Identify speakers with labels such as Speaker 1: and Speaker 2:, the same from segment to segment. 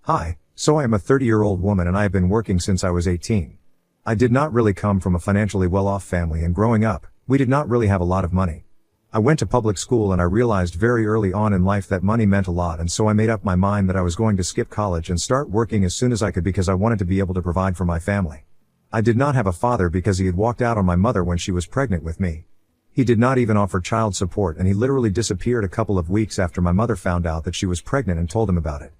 Speaker 1: Hi, so I am a 30-year-old woman and I have been working since I was 18. I did not really come from a financially well-off family, and growing up, we did not really have a lot of money. I went to public school and I realized very early on in life that money meant a lot, and so I made up my mind that I was going to skip college and start working as soon as I could because I wanted to be able to provide for my family. I did not have a father because he had walked out on my mother when she was pregnant with me. He did not even offer child support, and he literally disappeared a couple of weeks after my mother found out that she was pregnant and told him about it.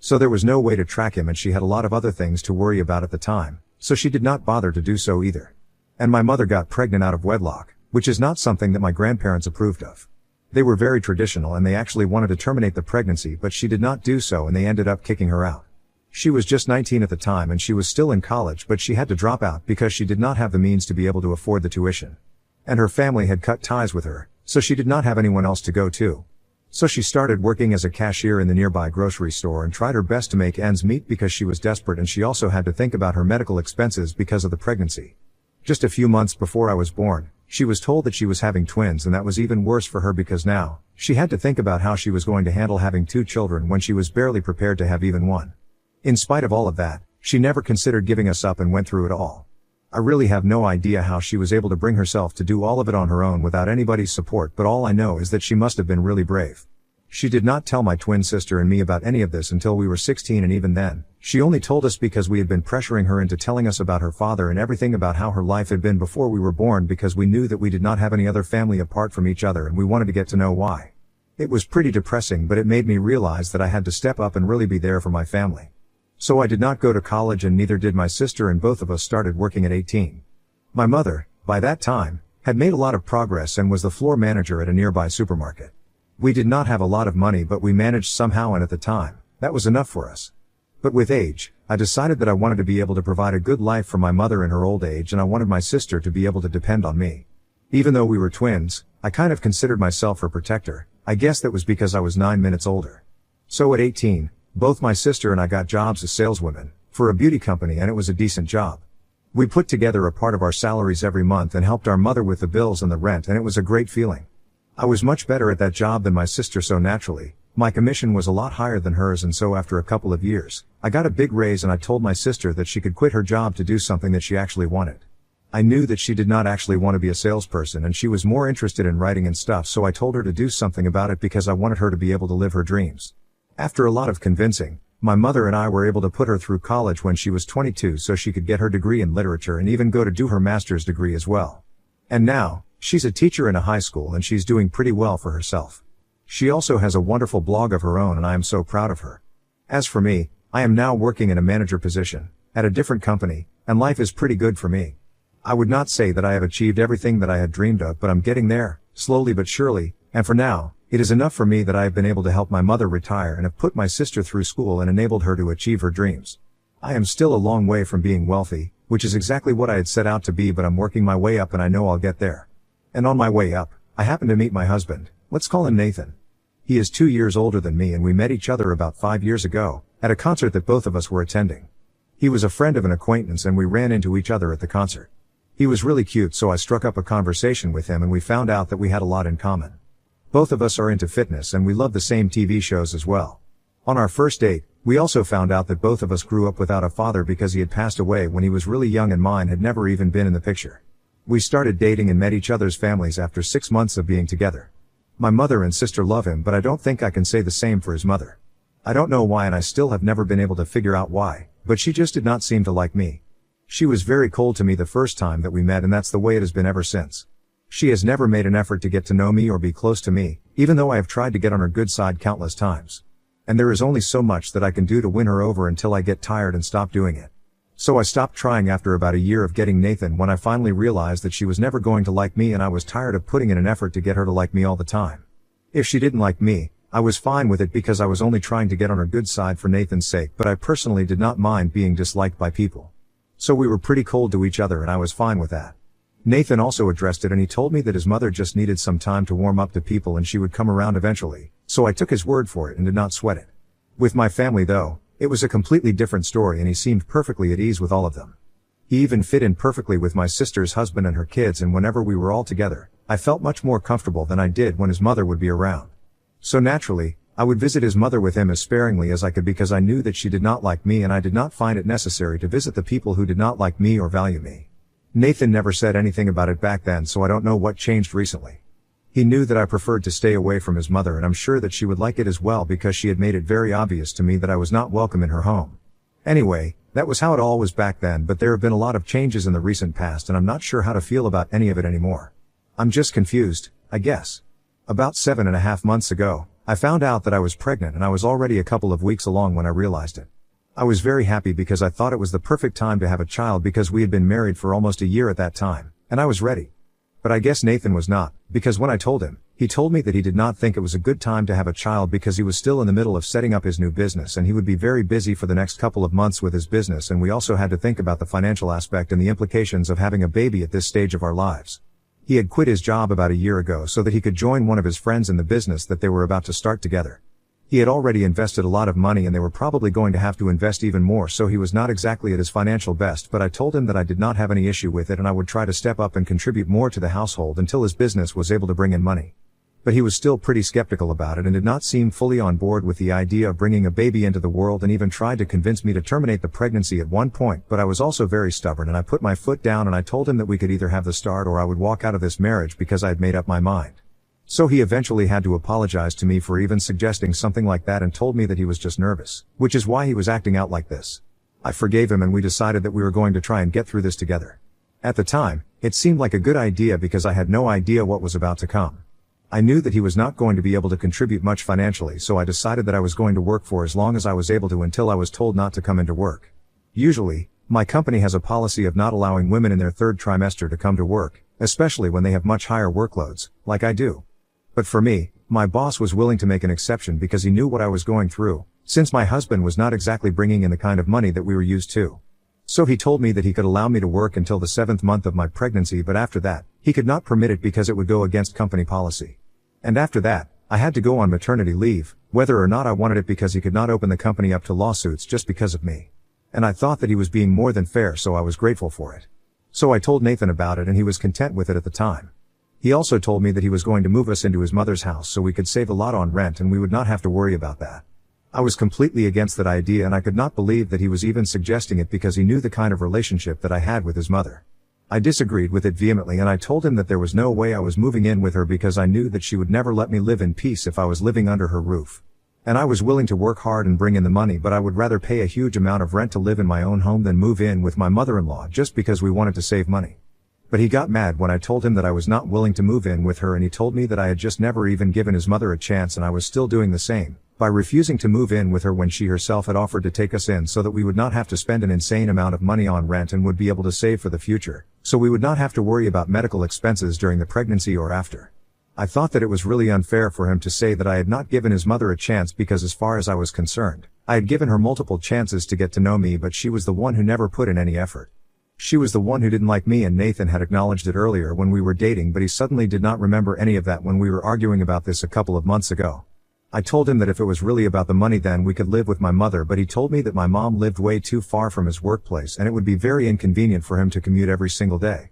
Speaker 1: So there was no way to track him, and she had a lot of other things to worry about at the time, so she did not bother to do so either. And my mother got pregnant out of wedlock, which is not something that my grandparents approved of. They were very traditional and they actually wanted to terminate the pregnancy, but she did not do so and they ended up kicking her out. She was just 19 at the time and she was still in college, but she had to drop out because she did not have the means to be able to afford the tuition. And her family had cut ties with her, so she did not have anyone else to go to. So she started working as a cashier in the nearby grocery store and tried her best to make ends meet because she was desperate, and she also had to think about her medical expenses because of the pregnancy. Just a few months before I was born, she was told that she was having twins, and that was even worse for her because now, she had to think about how she was going to handle having 2 children when she was barely prepared to have even one. In spite of all of that, she never considered giving us up and went through it all. I really have no idea how she was able to bring herself to do all of it on her own without anybody's support, but all I know is that she must have been really brave. She did not tell my twin sister and me about any of this until we were 16, and even then, she only told us because we had been pressuring her into telling us about her father and everything about how her life had been before we were born, because we knew that we did not have any other family apart from each other and we wanted to get to know why. It was pretty depressing, but it made me realize that I had to step up and really be there for my family. So I did not go to college, and neither did my sister, and both of us started working at 18. My mother, by that time, had made a lot of progress and was the floor manager at a nearby supermarket. We did not have a lot of money, but we managed somehow, and at the time, that was enough for us. But with age, I decided that I wanted to be able to provide a good life for my mother in her old age, and I wanted my sister to be able to depend on me. Even though we were twins, I kind of considered myself her protector. I guess that was because I was 9 minutes older. So at 18, both my sister and I got jobs as saleswomen for a beauty company, and it was a decent job. We put together a part of our salaries every month and helped our mother with the bills and the rent, and it was a great feeling. I was much better at that job than my sister, so naturally, my commission was a lot higher than hers, and so after a couple of years, I got a big raise, and I told my sister that she could quit her job to do something that she actually wanted. I knew that she did not actually want to be a salesperson and she was more interested in writing and stuff, so I told her to do something about it because I wanted her to be able to live her dreams. After a lot of convincing, my mother and I were able to put her through college when she was 22 so she could get her degree in literature and even go to do her master's degree as well. And now, she's a teacher in a high school and she's doing pretty well for herself. She also has a wonderful blog of her own and I am so proud of her. As for me, I am now working in a manager position at a different company, and life is pretty good for me. I would not say that I have achieved everything that I had dreamed of, but I'm getting there, slowly but surely, and for now, it is enough for me that I have been able to help my mother retire and have put my sister through school and enabled her to achieve her dreams. I am still a long way from being wealthy, which is exactly what I had set out to be, but I'm working my way up and I know I'll get there. And on my way up, I happened to meet my husband. Let's call him Nathan. He is 2 years older than me and we met each other about 5 years ago, at a concert that both of us were attending. He was a friend of an acquaintance and we ran into each other at the concert. He was really cute, so I struck up a conversation with him and we found out that we had a lot in common. Both of us are into fitness and we love the same TV shows as well. On our first date, we also found out that both of us grew up without a father because he had passed away when he was really young and mine had never even been in the picture. We started dating and met each other's families after 6 months of being together. My mother and sister love him, but I don't think I can say the same for his mother. I don't know why, and I still have never been able to figure out why, but she just did not seem to like me. She was very cold to me the first time that we met, and that's the way it has been ever since. She has never made an effort to get to know me or be close to me, even though I have tried to get on her good side countless times. And there is only so much that I can do to win her over until I get tired and stop doing it. So I stopped trying after about a year of getting Nathan when I finally realized that she was never going to like me and I was tired of putting in an effort to get her to like me all the time. If she didn't like me, I was fine with it because I was only trying to get on her good side for Nathan's sake, but I personally did not mind being disliked by people. So we were pretty cold to each other and I was fine with that. Nathan also addressed it and he told me that his mother just needed some time to warm up to people and she would come around eventually, so I took his word for it and did not sweat it. With my family though, it was a completely different story and he seemed perfectly at ease with all of them. He even fit in perfectly with my sister's husband and her kids, and whenever we were all together, I felt much more comfortable than I did when his mother would be around. So naturally, I would visit his mother with him as sparingly as I could because I knew that she did not like me and I did not find it necessary to visit the people who did not like me or value me. Nathan never said anything about it back then, so I don't know what changed recently. He knew that I preferred to stay away from his mother, and I'm sure that she would like it as well because she had made it very obvious to me that I was not welcome in her home. Anyway, that was how it all was back then, but there have been a lot of changes in the recent past and I'm not sure how to feel about any of it anymore. I'm just confused, I guess. About 7.5 months ago, I found out that I was pregnant and I was already a couple of weeks along when I realized it. I was very happy because I thought it was the perfect time to have a child because we had been married for almost a year at that time, and I was ready. But I guess Nathan was not, because when I told him, he told me that he did not think it was a good time to have a child because he was still in the middle of setting up his new business and he would be very busy for the next couple of months with his business, and we also had to think about the financial aspect and the implications of having a baby at this stage of our lives. He had quit his job about a year ago so that he could join one of his friends in the business that they were about to start together. He had already invested a lot of money and they were probably going to have to invest even more, so he was not exactly at his financial best, but I told him that I did not have any issue with it and I would try to step up and contribute more to the household until his business was able to bring in money. But he was still pretty skeptical about it and did not seem fully on board with the idea of bringing a baby into the world, and even tried to convince me to terminate the pregnancy at one point, but I was also very stubborn and I put my foot down and I told him that we could either have the start or I would walk out of this marriage because I had made up my mind. So he eventually had to apologize to me for even suggesting something like that and told me that he was just nervous, which is why he was acting out like this. I forgave him and we decided that we were going to try and get through this together. At the time, it seemed like a good idea because I had no idea what was about to come. I knew that he was not going to be able to contribute much financially, so I decided that I was going to work for as long as I was able to until I was told not to come into work. Usually, my company has a policy of not allowing women in their third trimester to come to work, especially when they have much higher workloads, like I do. But for me, my boss was willing to make an exception because he knew what I was going through, since my husband was not exactly bringing in the kind of money that we were used to. So he told me that he could allow me to work until the 7th month of my pregnancy, but after that, he could not permit it because it would go against company policy. And after that, I had to go on maternity leave, whether or not I wanted it, because he could not open the company up to lawsuits just because of me. And I thought that he was being more than fair, so I was grateful for it. So I told Nathan about it and he was content with it at the time. He also told me that he was going to move us into his mother's house so we could save a lot on rent and we would not have to worry about that. I was completely against that idea and I could not believe that he was even suggesting it because he knew the kind of relationship that I had with his mother. I disagreed with it vehemently and I told him that there was no way I was moving in with her because I knew that she would never let me live in peace if I was living under her roof. And I was willing to work hard and bring in the money, but I would rather pay a huge amount of rent to live in my own home than move in with my mother-in-law just because we wanted to save money. But he got mad when I told him that I was not willing to move in with her, and he told me that I had just never even given his mother a chance and I was still doing the same, by refusing to move in with her when she herself had offered to take us in so that we would not have to spend an insane amount of money on rent and would be able to save for the future, so we would not have to worry about medical expenses during the pregnancy or after. I thought that it was really unfair for him to say that I had not given his mother a chance because, as far as I was concerned, I had given her multiple chances to get to know me, but she was the one who never put in any effort. She was the one who didn't like me, and Nathan had acknowledged it earlier when we were dating, but he suddenly did not remember any of that when we were arguing about this a couple of months ago. I told him that if it was really about the money then we could live with my mother, but he told me that my mom lived way too far from his workplace and it would be very inconvenient for him to commute every single day.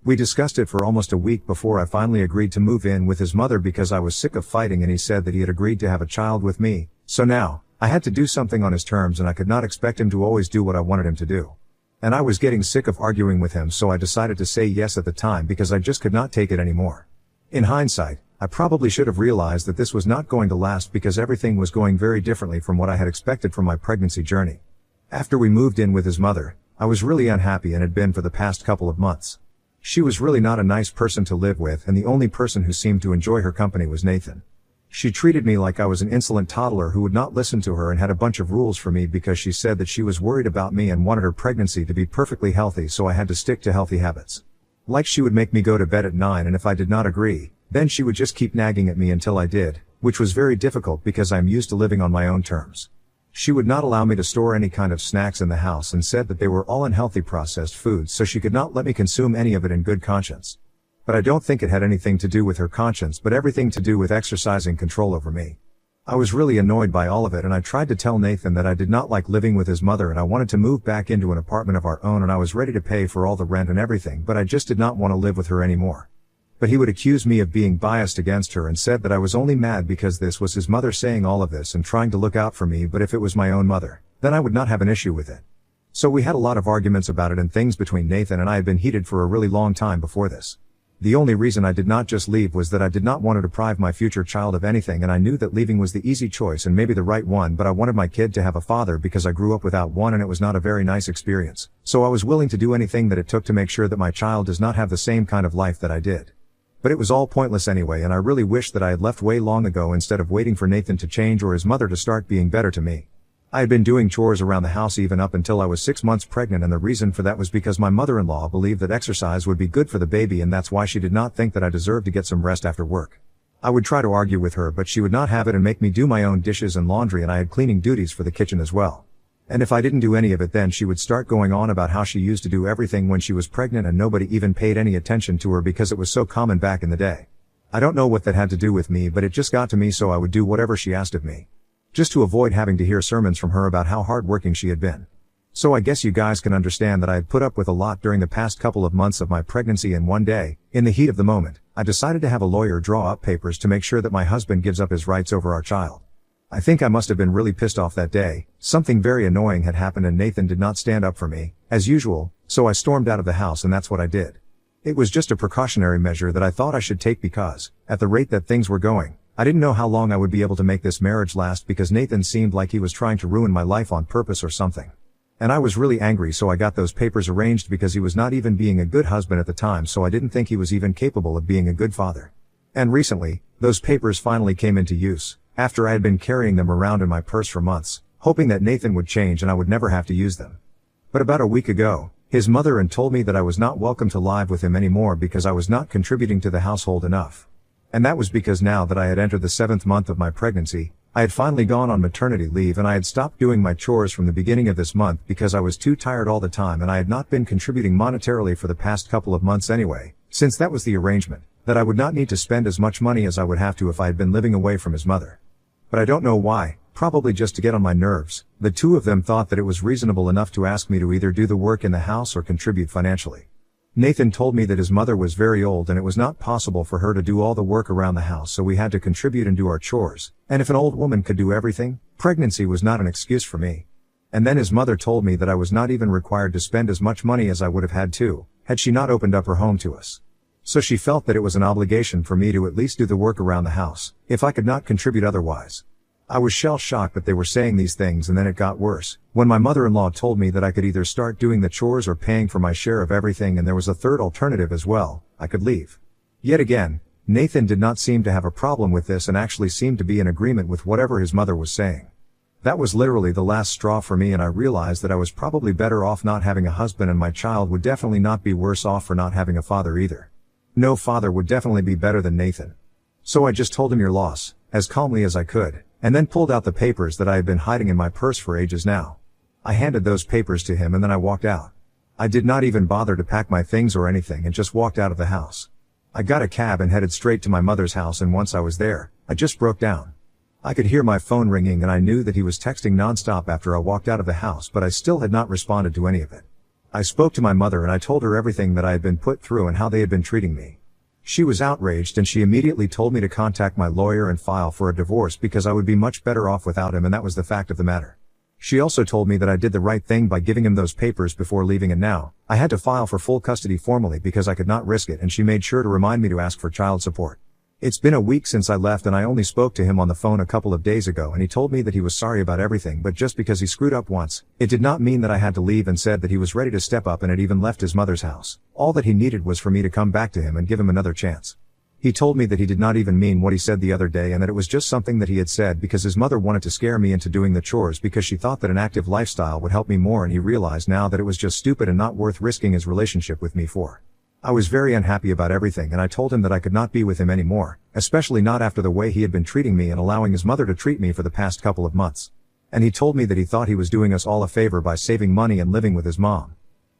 Speaker 1: We discussed it for almost a week before I finally agreed to move in with his mother because I was sick of fighting, and he said that he had agreed to have a child with me, so now, I had to do something on his terms and I could not expect him to always do what I wanted him to do. And I was getting sick of arguing with him, so I decided to say yes at the time because I just could not take it anymore. In hindsight, I probably should have realized that this was not going to last because everything was going very differently from what I had expected from my pregnancy journey. After we moved in with his mother, I was really unhappy and had been for the past couple of months. She was really not a nice person to live with, and the only person who seemed to enjoy her company was Nathan. She treated me like I was an insolent toddler who would not listen to her and had a bunch of rules for me because she said that she was worried about me and wanted her pregnancy to be perfectly healthy, so I had to stick to healthy habits. Like she would make me go to bed at 9, and if I did not agree, then she would just keep nagging at me until I did, which was very difficult because I'm used to living on my own terms. She would not allow me to store any kind of snacks in the house and said that they were all unhealthy processed foods, so she could not let me consume any of it in good conscience. But I don't think it had anything to do with her conscience, but everything to do with exercising control over me. I was really annoyed by all of it, and I tried to tell Nathan that I did not like living with his mother and I wanted to move back into an apartment of our own, and I was ready to pay for all the rent and everything, but I just did not want to live with her anymore. But he would accuse me of being biased against her and said that I was only mad because this was his mother saying all of this and trying to look out for me, but if it was my own mother, then I would not have an issue with it. So we had a lot of arguments about it, and things between Nathan and I had been heated for a really long time before this. The only reason I did not just leave was that I did not want to deprive my future child of anything, and I knew that leaving was the easy choice and maybe the right one, but I wanted my kid to have a father because I grew up without one and it was not a very nice experience. So I was willing to do anything that it took to make sure that my child does not have the same kind of life that I did. But it was all pointless anyway, and I really wish that I had left way long ago instead of waiting for Nathan to change or his mother to start being better to me. I had been doing chores around the house even up until I was 6 months pregnant, and the reason for that was because my mother-in-law believed that exercise would be good for the baby, and that's why she did not think that I deserved to get some rest after work. I would try to argue with her, but she would not have it and make me do my own dishes and laundry, and I had cleaning duties for the kitchen as well. And if I didn't do any of it, then she would start going on about how she used to do everything when she was pregnant and nobody even paid any attention to her because it was so common back in the day. I don't know what that had to do with me, but it just got to me, so I would do whatever she asked of me, just to avoid having to hear sermons from her about how hardworking she had been. So I guess you guys can understand that I had put up with a lot during the past couple of months of my pregnancy, and one day, in the heat of the moment, I decided to have a lawyer draw up papers to make sure that my husband gives up his rights over our child. I think I must have been really pissed off that day. Something very annoying had happened and Nathan did not stand up for me, as usual, so I stormed out of the house, and that's what I did. It was just a precautionary measure that I thought I should take because, at the rate that things were going, I didn't know how long I would be able to make this marriage last, because Nathan seemed like he was trying to ruin my life on purpose or something. And I was really angry, so I got those papers arranged because he was not even being a good husband at the time, so I didn't think he was even capable of being a good father. And recently, those papers finally came into use, after I had been carrying them around in my purse for months, hoping that Nathan would change and I would never have to use them. But about a week ago, his mother told me that I was not welcome to live with him anymore because I was not contributing to the household enough. And that was because now that I had entered the 7th month of my pregnancy, I had finally gone on maternity leave and I had stopped doing my chores from the beginning of this month because I was too tired all the time, and I had not been contributing monetarily for the past couple of months anyway, since that was the arrangement, that I would not need to spend as much money as I would have to if I had been living away from his mother. But I don't know why, probably just to get on my nerves, the two of them thought that it was reasonable enough to ask me to either do the work in the house or contribute financially. Nathan told me that his mother was very old and it was not possible for her to do all the work around the house, so we had to contribute and do our chores, and if an old woman could do everything, pregnancy was not an excuse for me. And then his mother told me that I was not even required to spend as much money as I would have had to, had she not opened up her home to us. So she felt that it was an obligation for me to at least do the work around the house, if I could not contribute otherwise. I was shell-shocked that they were saying these things, and then it got worse, when my mother-in-law told me that I could either start doing the chores or paying for my share of everything, and there was a third alternative as well: I could leave. Yet again, Nathan did not seem to have a problem with this and actually seemed to be in agreement with whatever his mother was saying. That was literally the last straw for me, and I realized that I was probably better off not having a husband, and my child would definitely not be worse off for not having a father either. No father would definitely be better than Nathan. So I just told him your loss, as calmly as I could, and then pulled out the papers that I had been hiding in my purse for ages now. I handed those papers to him and then I walked out. I did not even bother to pack my things or anything and just walked out of the house. I got a cab and headed straight to my mother's house, and once I was there, I just broke down. I could hear my phone ringing and I knew that he was texting nonstop after I walked out of the house, but I still had not responded to any of it. I spoke to my mother and I told her everything that I had been put through and how they had been treating me. She was outraged and she immediately told me to contact my lawyer and file for a divorce because I would be much better off without him, and that was the fact of the matter. She also told me that I did the right thing by giving him those papers before leaving, and now I had to file for full custody formally because I could not risk it, and she made sure to remind me to ask for child support. It's been a week since I left and I only spoke to him on the phone a couple of days ago, and he told me that he was sorry about everything, but just because he screwed up once, it did not mean that I had to leave, and said that he was ready to step up and had even left his mother's house. All that he needed was for me to come back to him and give him another chance. He told me that he did not even mean what he said the other day, and that it was just something that he had said because his mother wanted to scare me into doing the chores because she thought that an active lifestyle would help me more, and he realized now that it was just stupid and not worth risking his relationship with me for. I was very unhappy about everything, and I told him that I could not be with him anymore, especially not after the way he had been treating me and allowing his mother to treat me for the past couple of months. And he told me that he thought he was doing us all a favor by saving money and living with his mom.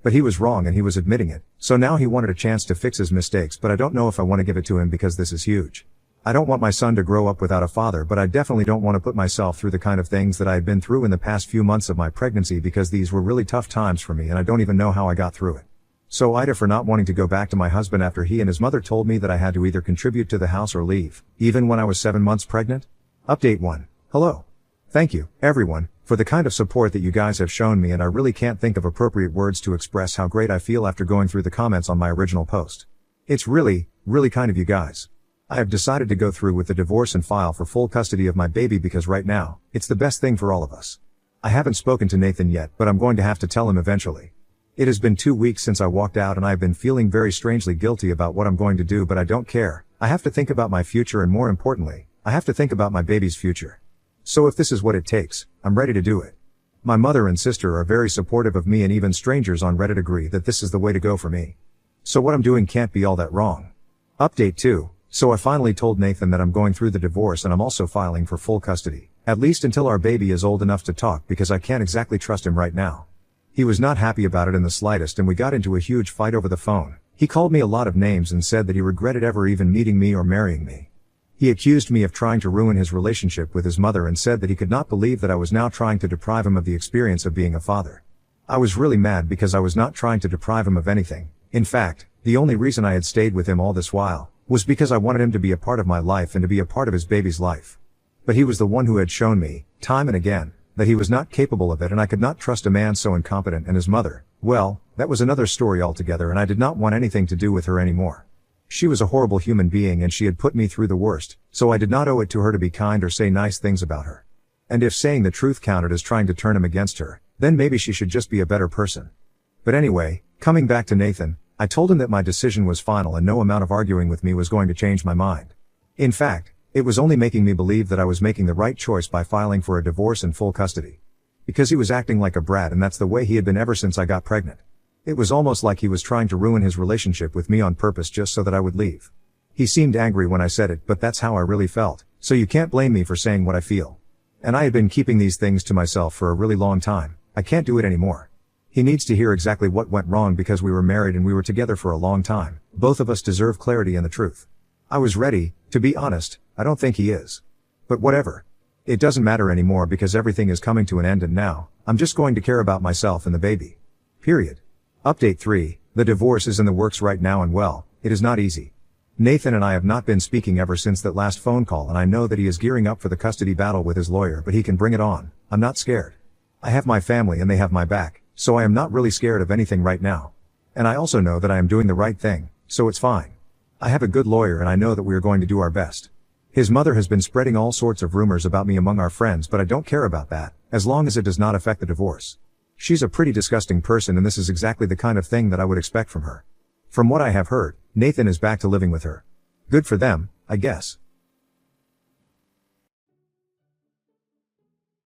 Speaker 1: But he was wrong and he was admitting it, so now he wanted a chance to fix his mistakes, but I don't know if I want to give it to him because this is huge. I don't want my son to grow up without a father, but I definitely don't want to put myself through the kind of things that I had been through in the past few months of my pregnancy, because these were really tough times for me and I don't even know how I got through it. So Ida for not wanting to go back to my husband after he and his mother told me that I had to either contribute to the house or leave, even when I was 7 months pregnant? Update 1. Hello. Thank you, everyone, for the kind of support that you guys have shown me, and I really can't think of appropriate words to express how great I feel after going through the comments on my original post. It's really kind of you guys. I have decided to go through with the divorce and file for full custody of my baby because right now, it's the best thing for all of us. I haven't spoken to Nathan yet, but I'm going to have to tell him eventually. It has been 2 weeks since I walked out and I've been feeling very strangely guilty about what I'm going to do, but I don't care. I have to think about my future, and more importantly, I have to think about my baby's future. So if this is what it takes, I'm ready to do it. My mother and sister are very supportive of me, and even strangers on Reddit agree that this is the way to go for me. So what I'm doing can't be all that wrong. Update 2. So I finally told Nathan that I'm going through the divorce and I'm also filing for full custody, at least until our baby is old enough to talk, because I can't exactly trust him right now. He was not happy about it in the slightest, and we got into a huge fight over the phone. He called me a lot of names and said that he regretted ever even meeting me or marrying me. He accused me of trying to ruin his relationship with his mother and said that he could not believe that I was now trying to deprive him of the experience of being a father. I was really mad because I was not trying to deprive him of anything. In fact, the only reason I had stayed with him all this while was because I wanted him to be a part of my life and to be a part of his baby's life. But he was the one who had shown me, time and again, that he was not capable of it, and I could not trust a man so incompetent. And his mother, well, that was another story altogether, and I did not want anything to do with her anymore. She was a horrible human being and she had put me through the worst, so I did not owe it to her to be kind or say nice things about her. And if saying the truth counted as trying to turn him against her, then maybe she should just be a better person. But anyway, coming back to Nathan, I told him that my decision was final and no amount of arguing with me was going to change my mind. In fact, it was only making me believe that I was making the right choice by filing for a divorce and full custody. Because he was acting like a brat, and that's the way he had been ever since I got pregnant. It was almost like he was trying to ruin his relationship with me on purpose just so that I would leave. He seemed angry when I said it, but that's how I really felt, so you can't blame me for saying what I feel. And I had been keeping these things to myself for a really long time. I can't do it anymore. He needs to hear exactly what went wrong because we were married and we were together for a long time. Both of us deserve clarity and the truth. I was ready, to be honest. I don't think he is. But whatever. It doesn't matter anymore because everything is coming to an end, and now, I'm just going to care about myself and the baby. Period. Update 3. The divorce is in the works right now, and well, it is not easy. Nathan and I have not been speaking ever since that last phone call, and I know that he is gearing up for the custody battle with his lawyer, but he can bring it on. I'm not scared. I have my family and they have my back, so I am not really scared of anything right now. And I also know that I am doing the right thing, so it's fine. I have a good lawyer and I know that we are going to do our best. His mother has been spreading all sorts of rumors about me among our friends, but I don't care about that, as long as it does not affect the divorce. She's a pretty disgusting person, and this is exactly the kind of thing that I would expect from her. From what I have heard, Nathan is back to living with her. Good for them, I guess.